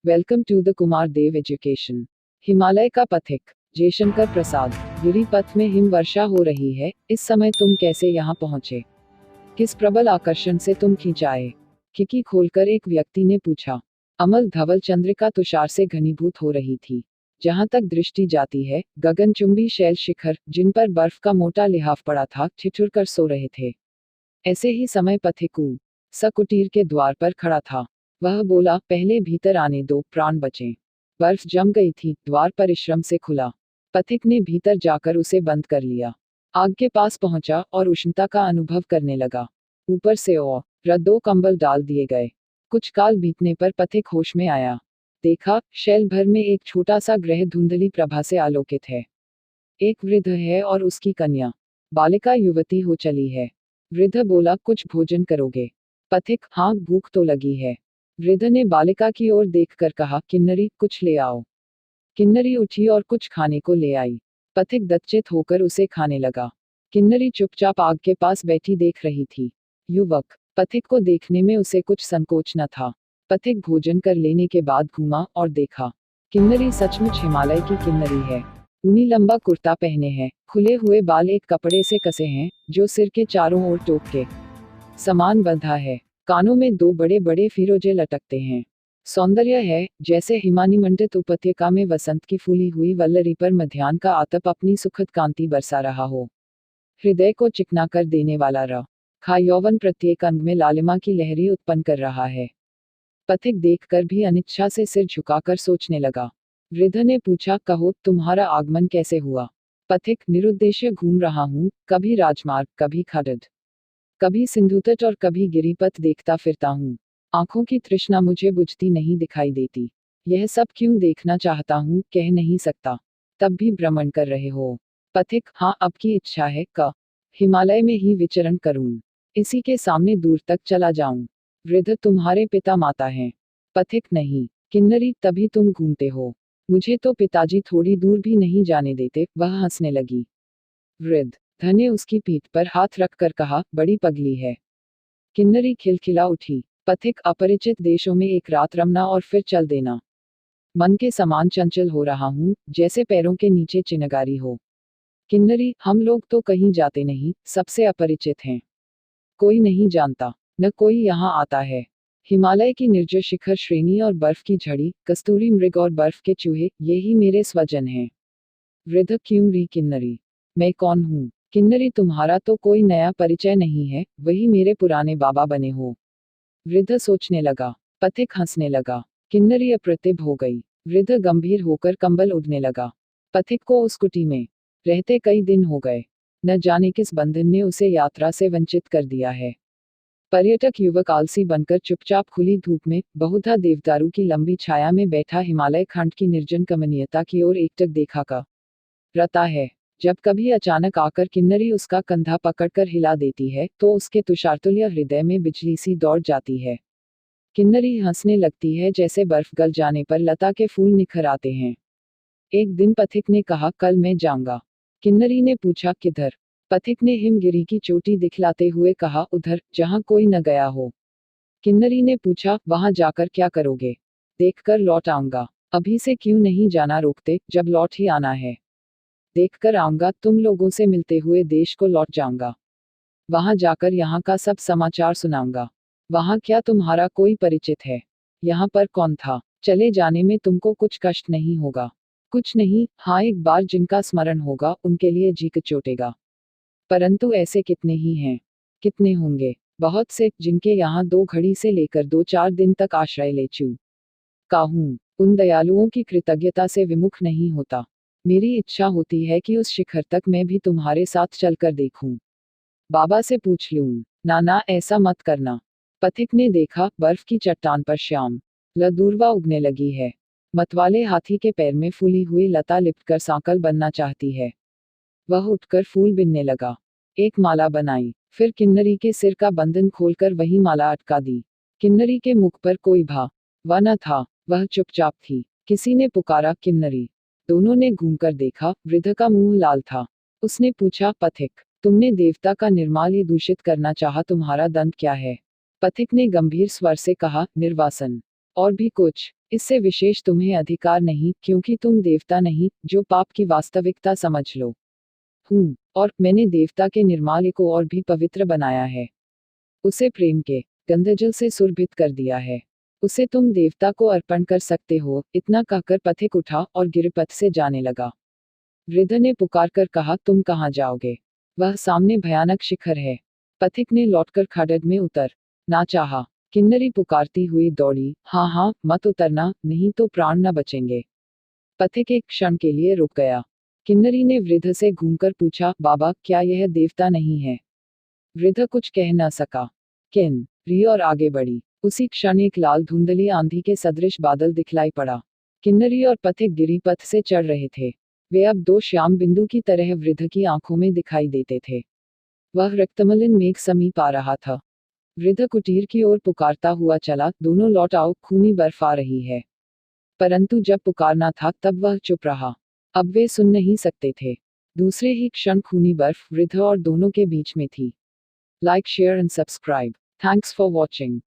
Welcome to the Kumar Dev education. Himalaya का पथिक। जयशंकर प्रसाद। गिरिपथ में हिम वर्षा हो रही है, इस समय तुम कैसे यहाँ पहुँचे? किस प्रबल आकर्षण से तुम खींचाए? खिड़की खोलकर एक व्यक्ति ने पूछा। अमल धवल चंद्रिका तुषार से घनीभूत हो रही थी। जहां तक दृष्टि जाती है, गगनचुंबी शैल शिखर, जिन पर बर्फ का मोटा लिहाफ पड़ा था, ठिठुर कर सो रहे थे। ऐसे ही समय पथिकू सकुटीर के द्वार पर खड़ा था। वह बोला, पहले भीतर आने दो, प्राण बचें। बर्फ जम गई थी, द्वार परिश्रम से खुला। पथिक ने भीतर जाकर उसे बंद कर लिया। आग के पास पहुंचा और उष्णता का अनुभव करने लगा। ऊपर से और रद्दो कंबल डाल दिए गए। कुछ काल बीतने पर पथिक होश में आया। देखा, शैल भर में एक छोटा सा ग्रह धुंधली प्रभा से आलोकित है। एक वृद्ध है और उसकी कन्या। बालिका युवती हो चली है। वृद्ध बोला, कुछ भोजन करोगे? पथिक, हाँ, भूख तो लगी है। वृद्ध ने बालिका की ओर देखकर कहा, किन्नरी, कुछ ले आओ। किन्नरी उठी और कुछ खाने को ले आई। पथिक दच्चित होकर उसे खाने लगा। किन्नरी चुपचाप आग के पास बैठी देख रही थी। युवक। पथिक को देखने में उसे कुछ संकोच न था। पथिक भोजन कर लेने के बाद घूमा और देखा। किन्नरी सचमुच हिमालय की किन्नरी है। ऊनी लंबा कुर्ता पहने हैं, खुले हुए बाल एक कपड़े से कसे हैं, जो सिर के चारों ओर टोप के समान बंधा है। कानों में दो बड़े बड़े फिरोजे लटकते हैं। सौंदर्य है, जैसे हिमानीमंडित उपत्यका में वसंत की फूली हुई वल्लरी पर मध्याह्न का आतप अपनी सुखद कांति बरसा रहा हो। हृदय को चिकना कर देने वाला खा यौवन प्रत्येक अंग में लालिमा की लहरी उत्पन्न कर रहा है। पथिक देखकर भी अनिच्छा से सिर झुकाकर सोचने लगा। वृद्ध ने पूछा, कहो, तुम्हारा आगमन कैसे हुआ? पथिक, निरुद्देश्य घूम रहा हूँ, कभी राजमार्ग, कभी खड़द, कभी सिंधु तट और कभी गिरिपथ देखता फिरता हूँ। आंखों की तृष्णा मुझे बुझती नहीं दिखाई देती। यह सब क्यों देखना चाहता हूँ, कह नहीं सकता। तब भी भ्रमण कर रहे हो? पथिक, हाँ, अब की इच्छा है हिमालय में ही विचरण करूं। इसी के सामने दूर तक चला जाऊं। वृद्ध, तुम्हारे पिता माता हैं? पथिक, नहीं। किन्नरी, तभी तुम घूमते हो। मुझे तो पिताजी थोड़ी दूर भी नहीं जाने देते। वह हंसने लगी। वृद्ध। धने उसकी पीठ पर हाथ रखकर कहा, बड़ी पगली है। किन्नरी खिलखिला उठी। पथिक, अपरिचित देशों में एक रात रमना और फिर चल देना। मन के समान चंचल हो रहा हूँ, जैसे पैरों के नीचे चिनगारी हो। किन्नरी, हम लोग तो कहीं जाते नहीं, सबसे अपरिचित हैं। कोई नहीं जानता, न कोई यहाँ आता है। हिमालय की निर्जर शिखर श्रेणी और बर्फ की झड़ी, कस्तूरी मृग और बर्फ के चूहे, ये ही मेरे स्वजन हैं। वृद्ध, क्यों री किन्नरी? मैं कौन हूँ? किन्नरी, तुम्हारा तो कोई नया परिचय नहीं है, वही मेरे पुराने बाबा बने हो। वृद्ध सोचने लगा। पथिक हंसने लगा। किन्नरी अप्रतिभ हो गई। वृद्ध गंभीर होकर कंबल उड़ने लगा। पथिक को उस कुटी में रहते कई दिन हो गए। न जाने किस बंधन ने उसे यात्रा से वंचित कर दिया है। पर्यटक युवक आलसी बनकर चुपचाप खुली धूप में, बहुधा देवदारू की लंबी छाया में बैठा हिमालय खंड की निर्जन कमनीयता की ओर एकटक देखा का रता है। जब कभी अचानक आकर किन्नरी उसका कंधा पकड़कर हिला देती है, तो उसके तुषारतुल्य हृदय में बिजली सी दौड़ जाती है। किन्नरी हंसने लगती है, जैसे बर्फ गल जाने पर लता के फूल निखर आते हैं। एक दिन पथिक ने कहा, कल मैं जाऊंगा। किन्नरी ने पूछा, किधर? पथिक ने हिमगिरी की चोटी दिखलाते हुए कहा, उधर, जहां कोई न गया हो। किन्नरी ने पूछा, वहां जाकर क्या करोगे? देखकर लौट आऊंगा। अभी से क्यों नहीं जाना रोकते, जब लौट ही आना है। देखकर आऊंगा, तुम लोगों से मिलते हुए देश को लौट जाऊंगा। वहां जाकर यहाँ का सब समाचार सुनाऊंगा। वहां क्या तुम्हारा कोई परिचित है? यहाँ पर कौन था? चले जाने में तुमको कुछ कष्ट नहीं होगा? कुछ नहीं, हाँ, एक बार जिनका स्मरण होगा, उनके लिए जी कचोटेगा। परंतु ऐसे कितने ही हैं? कितने होंगे? बहुत से, जिनके यहाँ 2 घड़ी से लेकर 2-4 दिन तक आश्रय ले चुका हूँ। उन दयालुओं की कृतज्ञता से विमुख नहीं होता। मेरी इच्छा होती है कि उस शिखर तक मैं भी तुम्हारे साथ चलकर देखूं। बाबा से पूछ लूं। नाना, ऐसा मत करना। पथिक ने देखा, बर्फ की चट्टान पर श्याम लदूरवा उगने लगी है। मतवाले हाथी के पैर में फूली हुई लता लिपटकर सांकल बनना चाहती है। वह उठकर फूल बिनने लगा। एक माला बनाई, फिर किन्नरी के सिर का बंधन खोलकर वही माला अटका दी। किन्नरी के मुख पर कोई भाव न था, वह चुपचाप थी। किसी ने पुकारा, किन्नरी। दोनों ने घूमकर देखा, वृद्ध का मुंह लाल था। उसने पूछा, पथिक, तुमने देवता का निर्माल्य दूषित करना चाहा, तुम्हारा दंड क्या है? पथिक ने गंभीर स्वर से कहा, निर्वासन। और भी कुछ? इससे विशेष तुम्हें अधिकार नहीं, क्योंकि तुम देवता नहीं, जो पाप की वास्तविकता समझ लो। हूँ, और मैंने देवता के निर्माल्य को और भी पवित्र बनाया है। उसे प्रेम के गंधजल से सुरभित कर दिया है। उसे तुम देवता को अर्पण कर सकते हो। इतना कहकर पथिक उठा और गिरिपथ से जाने लगा। वृद्ध ने पुकार कर कहा, तुम कहाँ जाओगे? वह सामने भयानक शिखर है। पथिक ने लौटकर खड्ग में उतर ना चाहा। किन्नरी पुकारती हुई दौड़ी, हाँ हाँ, मत उतरना, नहीं तो प्राण न बचेंगे। पथिक एक क्षण के लिए रुक गया। किन्नरी ने वृद्ध से घूमकर पूछा, बाबा, क्या यह देवता नहीं है? वृद्ध कुछ कह न सका। किन्नरी और आगे बढ़ी। उसी क्षण एक लाल धुंधली आंधी के सदृश बादल दिखलाई पड़ा। किन्नरी और पथिक गिरिपथ से चढ़ रहे थे। वे अब दो श्याम बिंदु की तरह वृद्ध की आंखों में दिखाई देते थे। वह रक्तमलिन मेघ समीप आ रहा था। वृद्ध कुटीर की ओर पुकारता हुआ चला, दोनों लौट आओ, खूनी बर्फ आ रही है। परंतु जब पुकारना था तब वह चुप रहा। अब वे सुन नहीं सकते थे। दूसरे ही क्षण खूनी बर्फ वृद्ध और दोनों के बीच में थी। Like, share and subscribe. Thanks for watching.